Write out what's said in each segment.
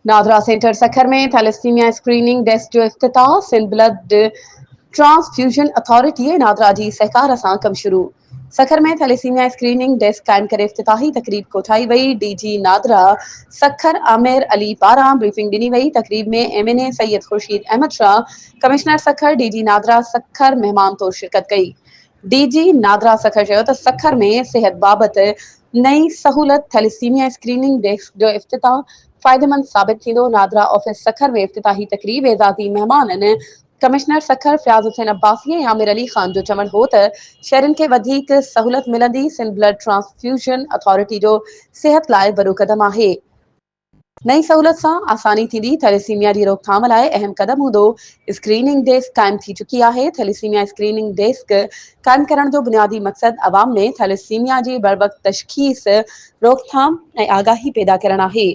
NADRA centre Sukkur में thalassaemia screening desk जो इफ्तिताह Sindh blood transfusion authority NADRA जी सहकार सां कम शुरू। सखर में थैलेसीमिया स्क्रीनिंग डेस्क कायम करे इफ्तिताही तकरीब कोठाई वई। डीजी नादरा सखर आमिर अली पारां ब्रीफिंग ॾिनी वई। तकरीब में MNA Syed Khurshid Ahmed Shah, commissioner Sukkur DG NADRA Sukkur मेहमान तौर शिरकत कई। डीजी नादरा सखर चयो त सखर में सेहत बाबति नई सहूलत थैलेसीमिया स्क्रीनिंग डेस्क जो इफ्तिताह फ़ाइदेमंद साबित थींदो। नादरा ऑफिस सखर में इफ्तिताही तकरीब एज़ाज़ी मेहमाननि कमिश्नर सखर फ़याज़ हुसैन अब्बासी ऐं आमिर अली ख़ान जो चवणु हो त शहरनि खे वधीक सहूलत मिलंदी। सिंध ब्लड ट्रांसफ्यूजन अथॉरिटी जो सिहत लाइ वॾो क़दम आहे। नई सहूलत सां आसानी थींदी। थैलेसीमिया जी रोकथाम लाइ अहम क़दम हूंदो। स्क्रीनिंग डेस्क कायम थी चुकी आहे। थैलेसीमिया स्क्रीनिंग डेस्क कायम करण जो बुनियादी मक़सद अवाम में थैलेसीमिया जी बरवक़्त तशख़ीस, रोकथाम ऐं आगाही पैदा करणु आहे।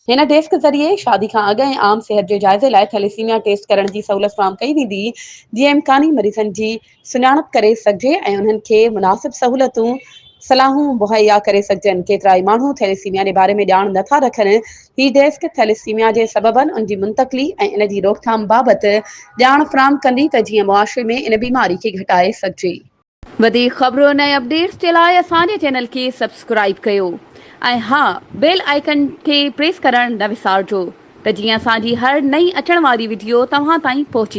हिन डेस्क ज़रिए शादी खां अॻु ऐं आम सिहत जे जाइज़े लाइ थैलेसीमिया टेस्ट करण जी सहूलत फ़राहम कई वेंदी, जीअं इम्कानी मरीज़नि जी सुञाणप करे सघिजे ऐं उन्हनि खे मुनासिब सहूलतूं सलाहूं मुहैया करे सघजनि। केतिरा ई माण्हू थैलेसीमिया जे बारे में ॼाण नथा रखनि। हीअ डेस्क थैलेसीमिया जे सबबनि, उन जी मुंतक़िली ऐं इन जी रोकथाम बाबति ॼाण फ़राहम कंदी त जीअं मुआशरे में इन बीमारी खे घटाए सघिजे। वधीक ख़बरुनि ऐं अपडेट्स जे लाइ असांजे चैनल खे सब्सक्राइब कयो ऐं हा, बेल आइकन खे प्रेस करणु न विसारिजो त जीअं असांजी हर नई अचण वारी वीडियो तव्हां ताईं पहुची